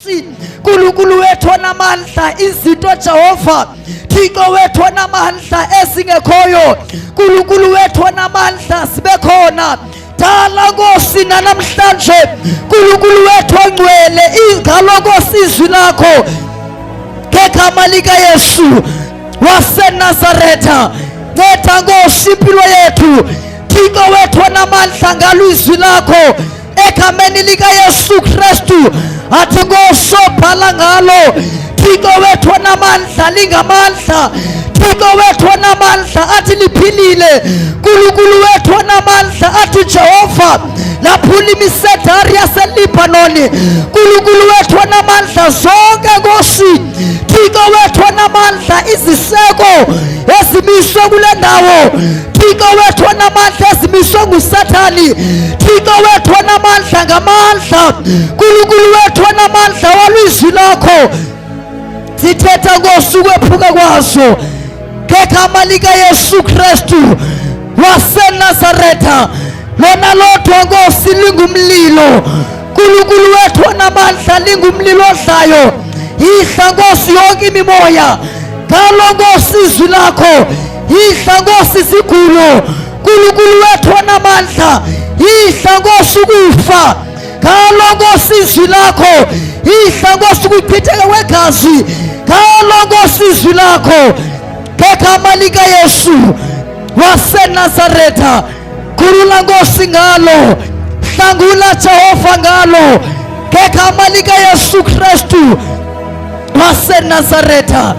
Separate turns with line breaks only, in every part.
uNkulunkulu wethu onamandla, izinto Jehova Thixo wethu onamandla esingekhoyo, uNkulunkulu wethu onamandla sibe khona. Dala Nkosi namhlanje uNkulunkulu wethu ongcwele, ingalo Nkosi izwi lakho ngegama lika Yesu waseNazaretha. Nceda Nkosi impilo yethu Thixo wethu onamandla ngalo izwi lakho egameni lika Yesu Kristu. Athi Nkosi obhala ngalo Thixo wethu onamandla lingamandla, Thixo wethu onamandla athi liphilile, uNkulunkulu wethu onamandla athi Jehova laphula imisedari yaseLibanoni, uNkulunkulu wethu onamandla zonke Nkosi Thixo wethu onamandla iziseko ezimiswe kule ndawo, Thixo wethu onamandla ezimiswe nguSathani, Thixo wethu onamandla ngamandla, uNkulunkulu wethu onamandla walwizwi lakho sithetha Nkosi ukwephuka kwazo ngegama lika Yesu Kristu waseNazaretha. Lona lodwa Nkosi lingumlilo, uNkulunkulu wethu onamandla lingumlilo odlayo. Yihla Nkosi yonke imimoya ngalo Nkosi izwi lakho, yihla Nkosi izigulo, uNkulunkulu wethu onamandla yihla Nkosi ukufa ngalo Nkosi izwi lakho, yihla Nkosi ukuchitheka kwegazi ngalo Nkosi izwi lakho ngegama lika Yesu waseNazaretha. Khulula Nkosi ngalo, hlangula Jehova ngalo ngegama lika Yesu Kristu waseNazaretha.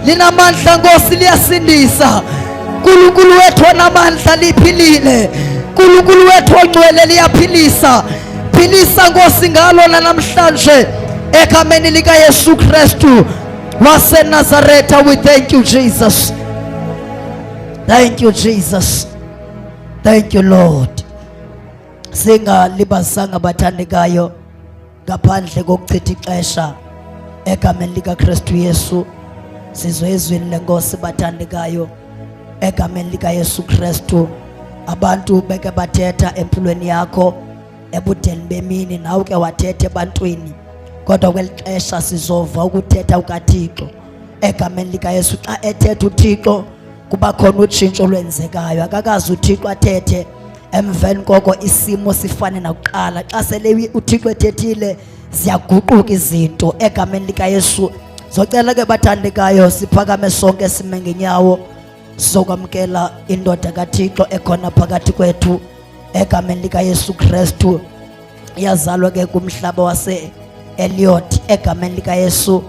Linamandla Nkosi, liyasindisa, uNkulunkulu wethu onamandla liphilile, uNkulunkulu wethu ongcwele liyaphilisa. Philisa Nkosi ngalo namhlanje egameni lika Yesu Kristu waseNazaretha. We thank you Jesus. Thank you Jesus. Thank you Lord. Singalibazanga bathandekayo ngaphandle kokuchitha ixesha egameni lika Kristu Yesu, sizwe izwi lenkosi bathandekayo egameni lika Yesu Kristu. Abantu beke bathetha empilweni yakho ebudeni bemini, nawe ke wathetha ebantwini, kodwa kweli xesha sizova ukuthetha ukaThixo egameni lika Yesu. Xa ethetha uThixo kuba khona utshintsho lwenzekayo. Akakazi uThixo athethe emveni koko isimo sifane nakuqala. Xa sele uThixo ethethile ziyaguquka izinto egameni lika Yesu. Zocela ke bathandekayo siphakame sonke sime ngenyawo sizokwamkela indoda kaThixo ekhona phakathi kwethu egameni lika Yesu Kristu. Yazalwa ke kumhlaba wase Eliot egameni lika Yesu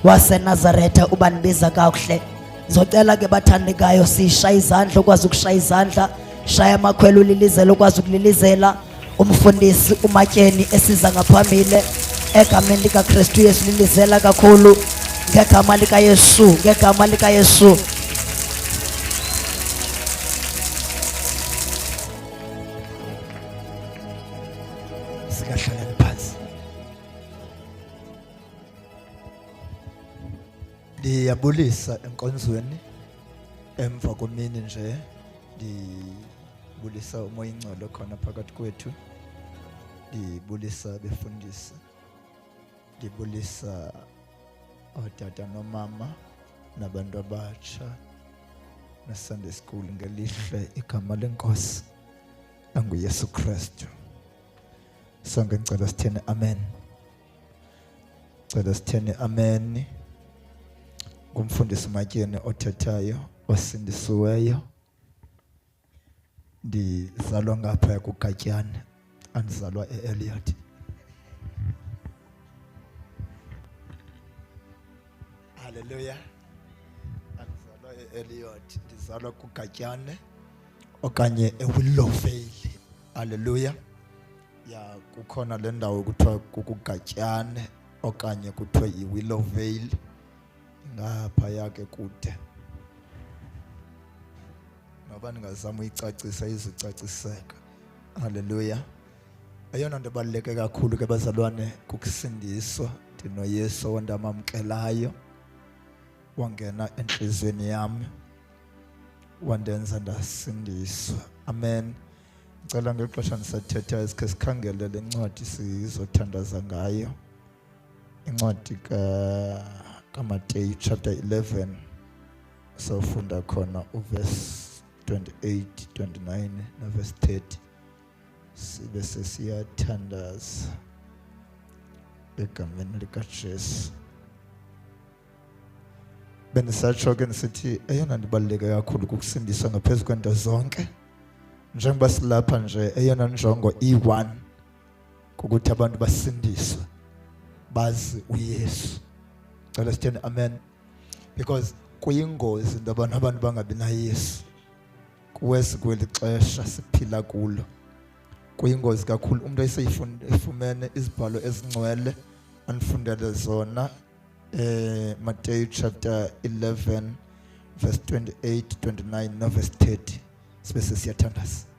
waseNazaretha. Ubanibiza kakuhle. Zocela ke bathandekayo sishaya izandla, ukwazi ukushaya izandla, shaya amakhwelo ulilizela, ukwazi ukulilizela. Umfundisi uMatyeni esiza ngaphambili egameni lika Kristu Yesu lilizela kakhulu ngegama lika Yesu, ngegama lika Yesu. Sikahlaleni phansi. Ndiyabulisa enkonzweni emva komini nje, ndibulisa umoya ingcwele khona phakathi kwethu, ndibulisa befundisi, ndibulisa otata nomama nabantu abatsha neSunday school ngelihle igama lenkosi anguYesu Kristu. Sonke ngicela sithene amen. Ngicela sithene amen. Ngumfundisi uMatyeni othethayo osindisiweyo. Ndizalwa ngapha kuGatyane, andizalwa eEliot. Hallelujah. Andizalwa eEliot, ndizalwa kuGatyane okanye eWillowvale. Hallelujah. Ya kukhona le ndawo kuthiwa kuGatyane okanye kuthiwa iWillowvale. Ngapha yake kude. Noba ndingazama uyicacisa izicaciseka. Hallelujah. Eyona nto ebaluleke kakhulu ke bazalwane kukusindiswa. NdinoYesu owandamamkelayo, wangena enhlizweni yami, wandenza ndasindiswa. Amen. Ngicela ngexesha ndisathetha sikhe sikhangele le ncwadi sizothandaza ngayo
incwadi kaMateyu chapter 11 sawufunda khona uverse 28, 29 na verse 30 sibe sesiyathandaza egameni likaJesu. Benisatsho ke nisithi eyona ndibaluleke kakhulu kukusindiswa ngaphezu kwento zonke njengoba silapha nje eyona njongo i1 ukuthi abantu basindiswe bazi uYesu. Cela sithini amen, because kuyingozi into abantu bangabi na Yesu kuwesi kweli xesha siphila kulo. Kuyingozi kakhulu umuntu eseyifumene izibhalo ezingcwele anifundele zona Matthew chapter 11 verse 28, 29 no verse 30 sibe sesiyathandaza.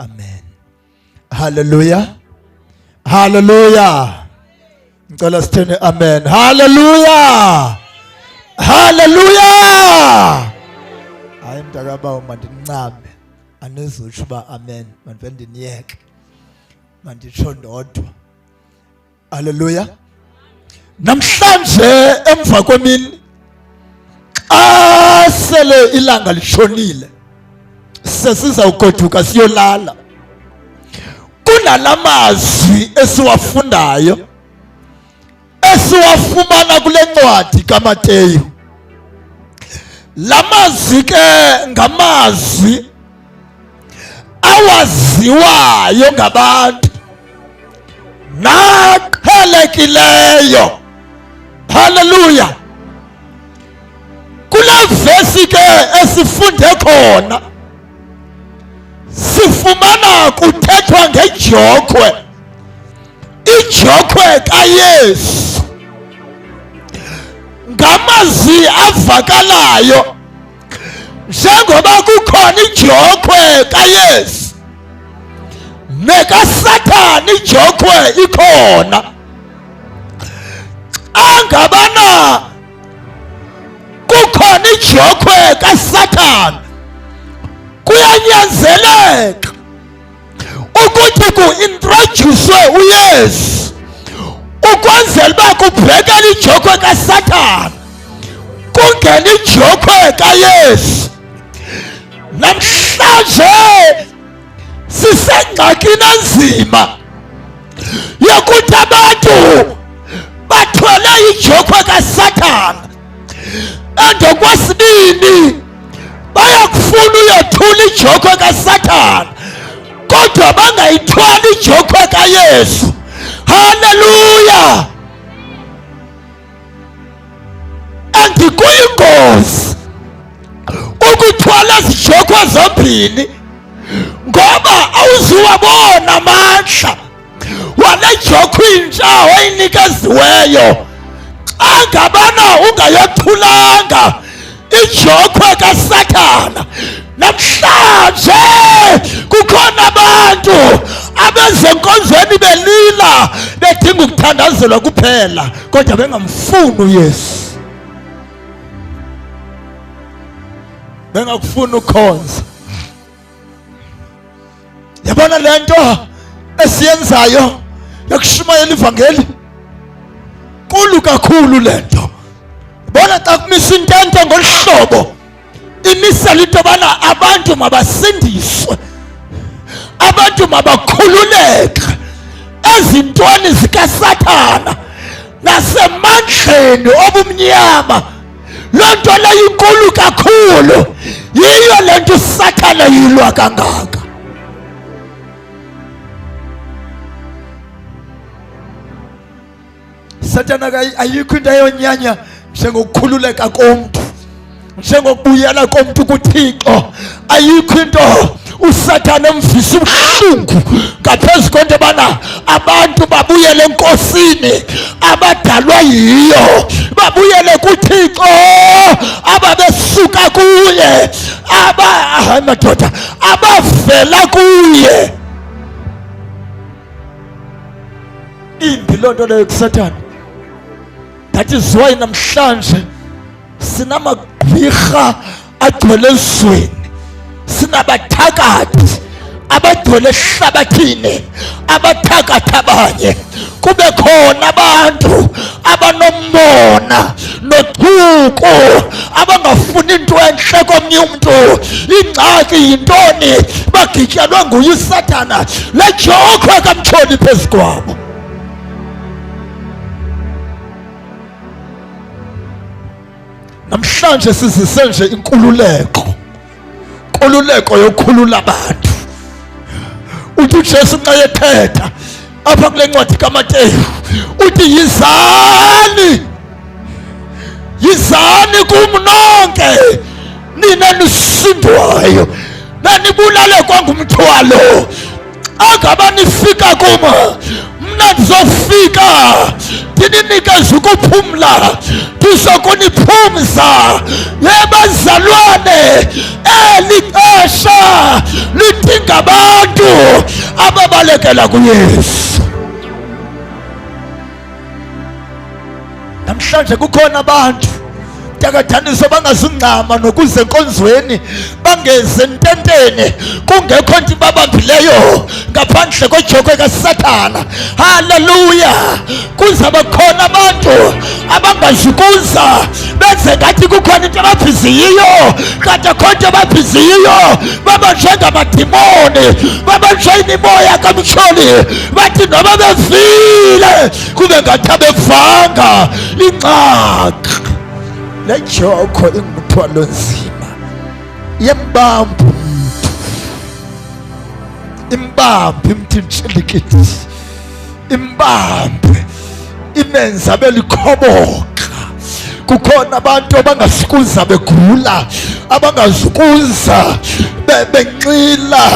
Amen. Hallelujah. Hallelujah. Ngicela sithene amen. Hallelujah. Hallelujah. Hayi mntakabawo mandincame anizutsho uba amen mandivele ndiniyeke manditsho ndodwa. Hallelujah. Namhlanje emva kwemini xa sele ilanga lishonile sesizawugoduka siyolala, kunalamazwi esiwafundayo esiwafumana kule ncwadi kaMateyu. Lamazwi ke ngamazwi awaziwayo ngabantu naqhelekileyo. Hallelujah. Kula vesi ke esifunde khona sifumana kuthethwa ngejokhwe, ijokhwe kaYesu, ngamazwi avakalayo njengoba kukhona ijokhwe kaYesu nekaSathane ijokhwe ikhona. Angabana kukhona ijokhwe kaSathane kuyanyanzeleka ukuthi ku-introduce uYesu ukwenzela uba kubhekele ijokhwe kaSathane kungena ijokhwe kaYesu. Namhlanje sisengxakini enzima yokuthi abantu bathwele ijokhwe kaSathane endokwesibini bayakufuna uyothula ijokhwe kaSathane kodwa bangayithwali ijokhwe kaYesu. Hallelujah. Andikuyingozi ukuthwala izijokhwe zombini ngoba awuzuwabona amandla wale jokhwe intsha oyinikeziweyo angabana ungayothulanga ijokhwe kaSathane. Namhlanje kukhona abantu abezenkonzweni belila bedinga ukuthandazelwa kuphela kodwa bengamfuni uYesu, bengakufuni ukhonza. Yabona lento esiyenzayo yokushumayela ivangeli kulu kakhulu lento. Bona xa kumisa intente ngolhlobo imisela into bana abantu mabasindiswe, abantu mabakhululeke ezintweni zikaSathane nasemandleni obumnyama. Loo nto leyo inkulu kakhulu, yiyo le nto uSathane yilwa kangaka. Satana ayikho into eyonyanya njengokukhululeka komntu, njengokubuyela komntu kuThixo. Ayikho into uSathane emvisa ubuhlungu ngaphezu kwento yobana abantu babuyele enkosini abadalwa yiyo, babuyele kuThixo ababesuka kuye, madoda abavela kuye. Imbi loo nto leyo kuSathane. That is why namhlanje sinamagqwirha agcwele ezweni, sinabathakathi abagcwele ehlabathini abathakathi abanye. Kube khona abantu abanomona nochuku abangafuni into entle komnye umntu. Ingxaki yintoni? Bagityelwe nguye uSathana, le jokhwe kamtshoni phezu kwabo. Namhlanje sizise nje inkululeko yokukhulula abantu. Uthi uJesu xa ethetha apha kule ncwadi kaMateyu uthi yizani kum nonke nina nisindwayo nanibulale kwangumthwalo, angaba nifika kum mna ndizofika ndininikeze ukuphumla, ndizokuniphumza. Bazalwane, eli xesha lidinga abantu ababalekela kuYesu. Namhlanje kukhona abantu ndiyakathandisa bangazungama nokuze enkonzweni, bangeze ntenteni kungekho nto ibabambileyo ngaphandle kwejokhwe kaSathana. Haleluya! Kuzaba khona abantu abangazukuza benze ngathi kukhona into ababhiziyiyo, kanti akho nto ababhiziyiyo. Babanjwe ngamadimoni, babanjwe yimimoya kamtsholi, bathi noba bevile kube ngathi abevanga. Ingxaki le jokhwe ingumthwalo nzima, yembamba umntu, imbambe imthintshilikiti, imbambe imenza belikhoboka. Kukhona abantu abangasukuza begula, abangazukuza benxila,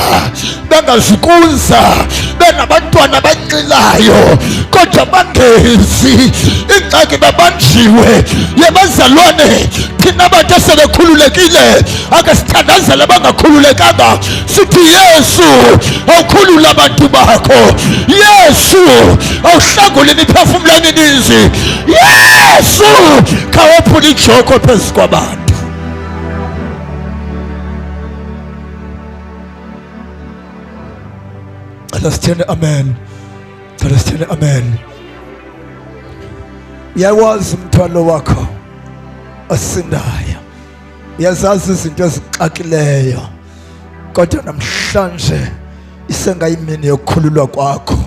bangazukuza benabantwana abanxilayo kodwa bangezi. Ingxaki babanjiwe. Bazalwane, thina abantu esebekhululekile akasithandazele bangakhululekanga. Sithi Yesu awukhulula abantu bakho, Yesu awuhlangule imiphefumulo emininzi, Yesu khawophula ijokhwe phezu kwabantu. Sithene amen. Sithene amen. Uyawazi umthwalo wakho osindayo, uyazazi izinto ezixakileyo, kodwa namhlanje isengayimini yokukhululwa kwakho.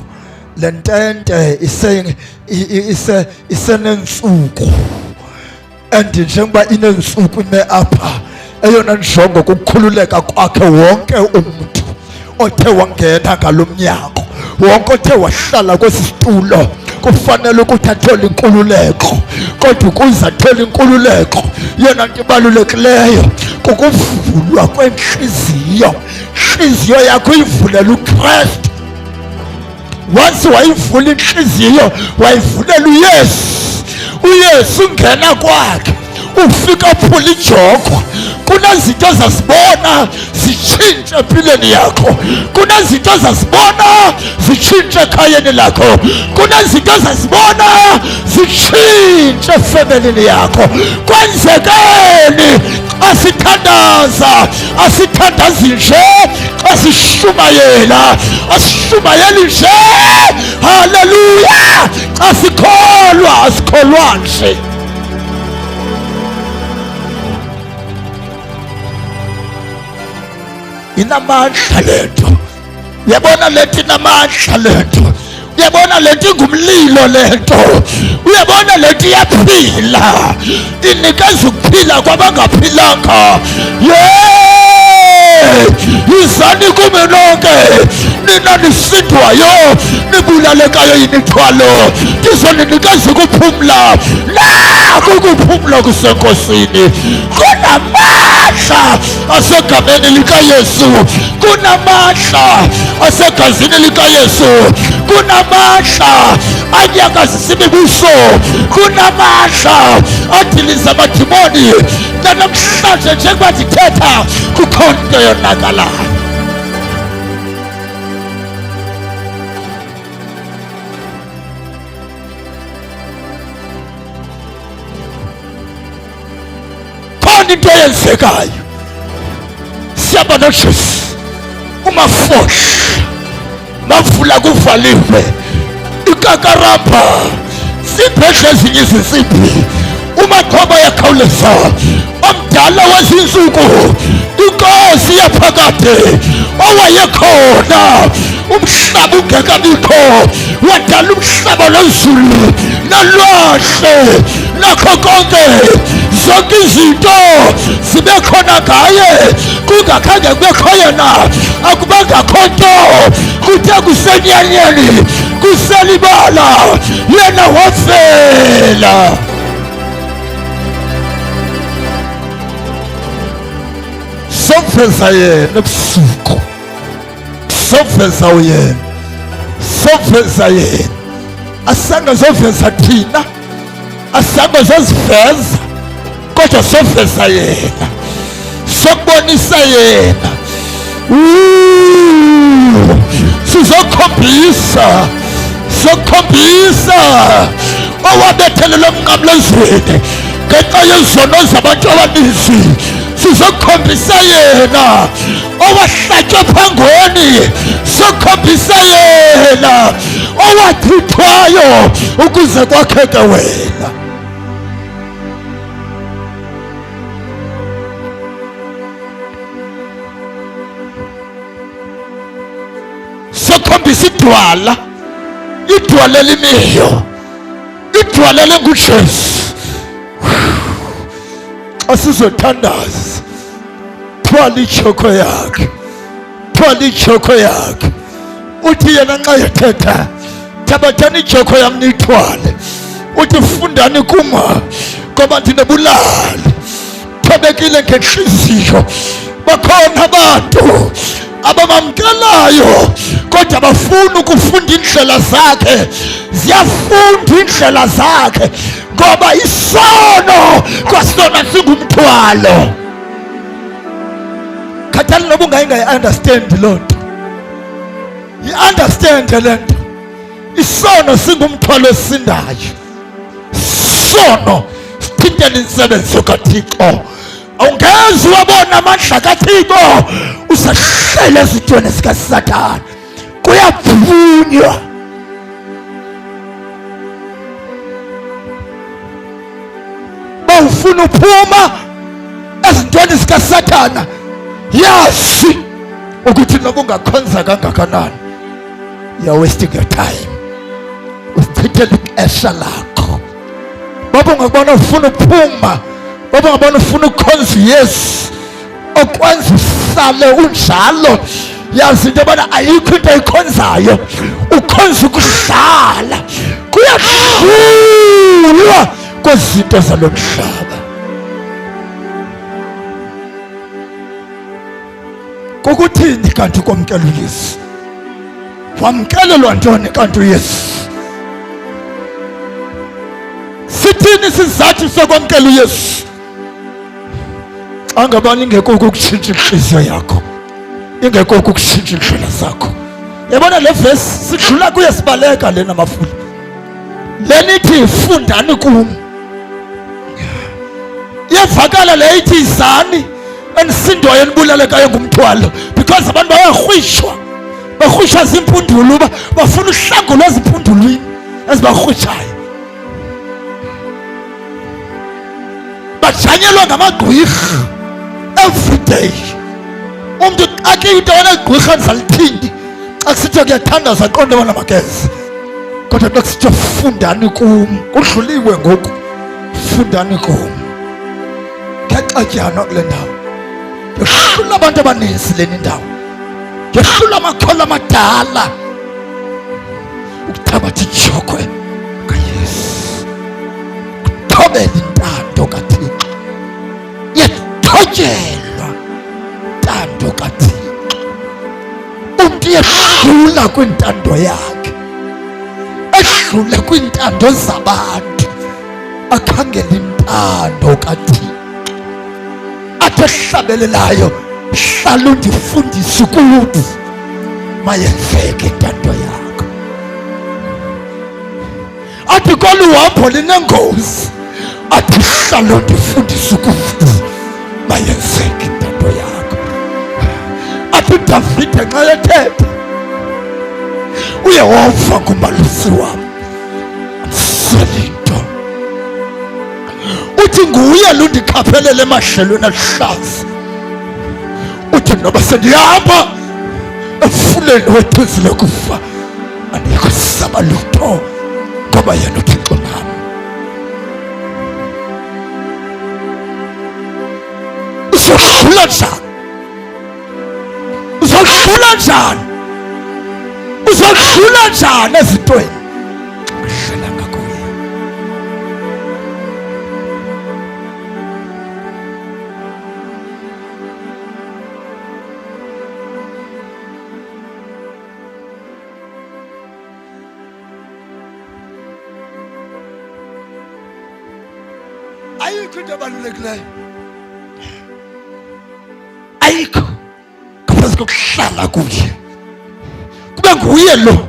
Le ntente isenentsuku, and njengoba inentsuku ime apha, eyona njongo kukukhululeka kwakhe wonke umntu othe wangena ngalo mnyango, wonke othe wahlala kwesi situlo kufanele ukuthi athole inkululeko. Kodwa ukuze athole inkululeko, yona nto ibalulekileyo kukuvulwa kwenhliziyo. Inhliziyo yakho ivulela uKristu. Once wayivula inhliziyo, wayivulela uYesu. uYesu ungena kwakhe, ufika uphula ijokhwe. Kunezinto zazibona zitshintshe empilweni yakho, kunezinto zazibona zitshintshe ekhayeni lakho, kunezinto zazibona zitshintshe efemelini yakho. Kwenzekeni asithandaza, asithandazi nje, asishumayela, asishumayeli nje. Haleluya! Asikholwa, asikholwa nje. Inamandla lento, uyabona lento inamandla lento, uyabona lento ingumlilo lento, uyabona lento iyaphila, inikeza ukuphila kwabangaphilanga. Izani kumi nonke nina nisindwayo nibulalekayo imithwalo ndizoninikeza ukuphumla nakho ukuphumla kusenkosini. Kunamandla asegameni likaYesu, kunamandla asegazini likaYesu, kunamandla anyakazisa imibuso, kunamandla adiliza amadimoni. Namhlanje njengoba ndithetha kukho into yonakalayo. Khona into eyenzekayo. Siyaba noJesu umafohla mavula kuvaliwe ikakarabha sibhedle ezinye izinsimbi umaqhoba yakhawuleza omdala wezinsuku inkosi yaphakade owayekhona umhlaba ungekabikho wadala umhlaba nozulu nalwandle nakho konke zonke izinto zibe khona ngaye kungakhange kubekho yena akubangakho nto kuthe kusenyanyeni kuselibala yena wafela. Somveza yena ebusuku, somveza uyena, somveza yena. Asange zoveza thina, asange zoziveza, kodwa somveza yena, sokubonisa yena. Sizokhombisa, sokhombisa owabethelelwa emnqamlezweni ngenxa yezono zabantu abaninzi. Sizokhombisa yena owahlatywa phangoni, sokhombisa yena owachithwayo ukuze kwakheke wena. Sokhombisa idwala, idwala lemiyo, idwala lenguJesu. Asizothandaza thwala ijoko yakhe, thwala ijoko yakhe. Uthi yena nxa yethetha thabathani ijoko yam niyithwale. Uthi fundani kuma ngoba ndinebulali thobekile ngenhliziyo. Bakhona abantu abamamkelayo kodwa bafuna ukufunda indlela zakhe, ziyafunda indlela zakhe ngoba isono kwasona singumthwalo. Khathali noba ungayi-understand loo nto, yi-understand le nto. Isono singumthwalo esindayo, sono sithintela insebenzo kaThixo. Awungezi wabona amandla kaThixo usahlele ezintweni zikaSathane, kuyavunywa. Bawufuna uphuma ezintweni zikaSathane, yazi ukuthi noba ungakhonza kangakanani you're wasting your time, usichithela ixesha lakho. Baba ungabona ufuna uphuma, baba ungabona ufuna ukhonza uYesu okwenza usale unjalo, yazi into yobana ayikho into ayikhonzayo, ukhonza ukuhlala. Kuyadlulwa kwezinto zalo mhlaba. Kukuthini kanti ukwamkela uYesu? Wamkelelwa ntoni kanti uYesu? Sithini isizathu sokwamkela uYesu? Xa ngabani ingekho ukutshintsha inhliziyo yakho, ingekho ukutshintsha indlela zakho. Yabona le verse sidlula kuye sibaleka lena mafula. Le nithi fundani kum. Iyavakala le ithi izani enisindwayo enibulalekayo ngumthwalo, because abantu bayarhwishwa, barhwishwa zimpundulu, bafuna uhlangulwa ezimpundulwini ezibarhwishayo. Bajanyelwa ngamagqwirha every day. Umntu akhe into enegqwirha ndizalithini xa kusithiwa kuyathandaza aqonde bona makeze, kodwa xa kusithiwa fundani kum, kudluliwe ngoku. Fundani kum. Kexatyana kule ndawo, yohlula abantu abaninzi leni ndawo. yehlula amakhola amadala ukuthabatha ijogwe kaYesu, kuthobela intando kaThixo, yethotyelwa intando kaThixo. Umntu yehlula kwintando yakhe, ehlule kwintando zabantu, akhangele intando kaThixo. Athi ehlabelelayo, hlala undifundise ukuthi mayenzeke intando yakho. Athi kolu hambo linengozi, athi hlala undifundise ukuthi mayenzeke intando yakho. Athi uDavide nxa ethetha, uYehova ngumalusi wami, amsweli nto. Uthi nguye lundikhaphelele emahlelweni aluhlaza. Uthi noba sendihamba emfuleni wethuzi lokufa, andikho saba lutho, ngoba yena uThixo nami. Uzohlula njani? Uzohlula njani? Uzohlula njani ezintweni ngihlela ngakuye? Ayikho into ebalulekileyo, ayikho ngaphezu kokuhlala kuye, kube nguye lo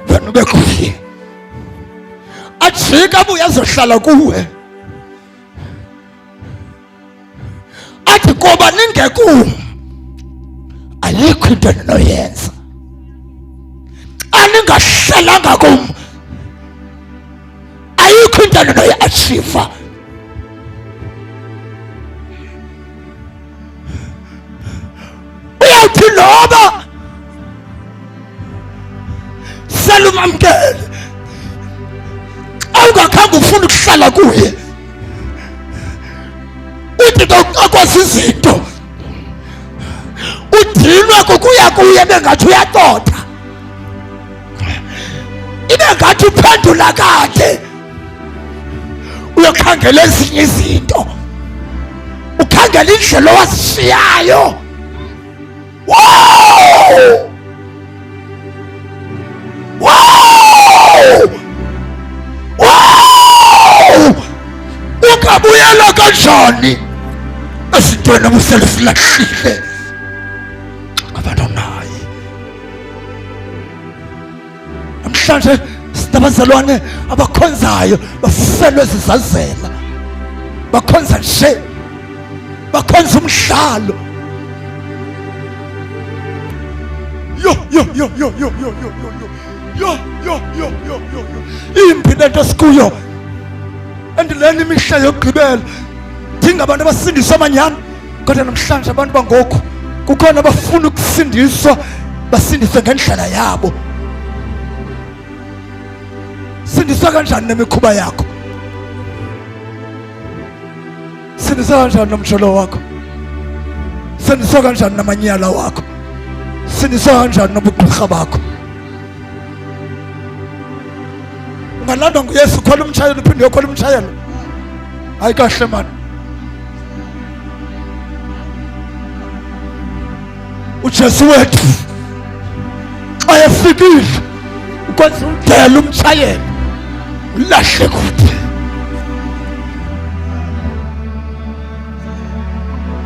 wena ube kuye. Ajike abuye azohlala kuwe, athi ngoba ningekum ayikho into endinoyenza. Aningahlelanga kum ayikho into endinoyi-achieva. Uyawuthi noba selumamkele, awungakhange ufuna ukuhlala kuye, uthi akwazi izinto, udinwe kukuya kuye bengathi uyatota, ibe ngathi uphendula kade. Uyokhangela ezinye izinto, ukhangela indlela owasishiyayo. Wow! Wow! Wow! Ukabuyela kanjani ezintweni obuselifilahlile abantu naye? Namhlanje sinabazalwane abakhonzayo bafelwe zizazela, bakhonza nje, bakhonza umdlalo. Impi lento sikuyo, andileni imihla yokugqibela dinga abantu abasindiswa amanyani. Kodwa namhlanje abantu bangoku kukhona abafuna ukusindiswa, basindiswe ngendlela yabo. Sindiswa kanjani nemikhuba yakho? Sindiswa kanjani nomjolo wakho? Sindiswa kanjani namanyala wakho? Sindiswa kanjani nobugqirha bakho? Ungalandwa nguYesu ukhwela umtshayelo uphinde uyokhwela umtshayelo? Hayi kahle mani. uJesu wethu xa efikile ukwenza umdela umtshayelo ulahle kude.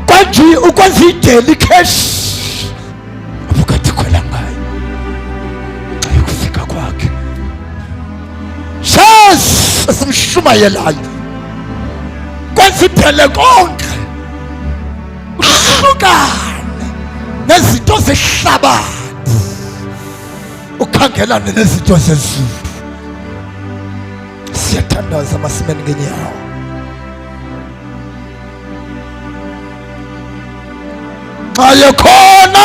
Kanti ukwenza idela ikheshi abukade khwela ngayo xa yokufika kwakhe. Jesu esimshumayelayo kwenza idele konke uhlukane nezinto zehlabathi ukhangelane nezinto zezulu. Siyathandaza masimeni ngenyawo. Xa yekhona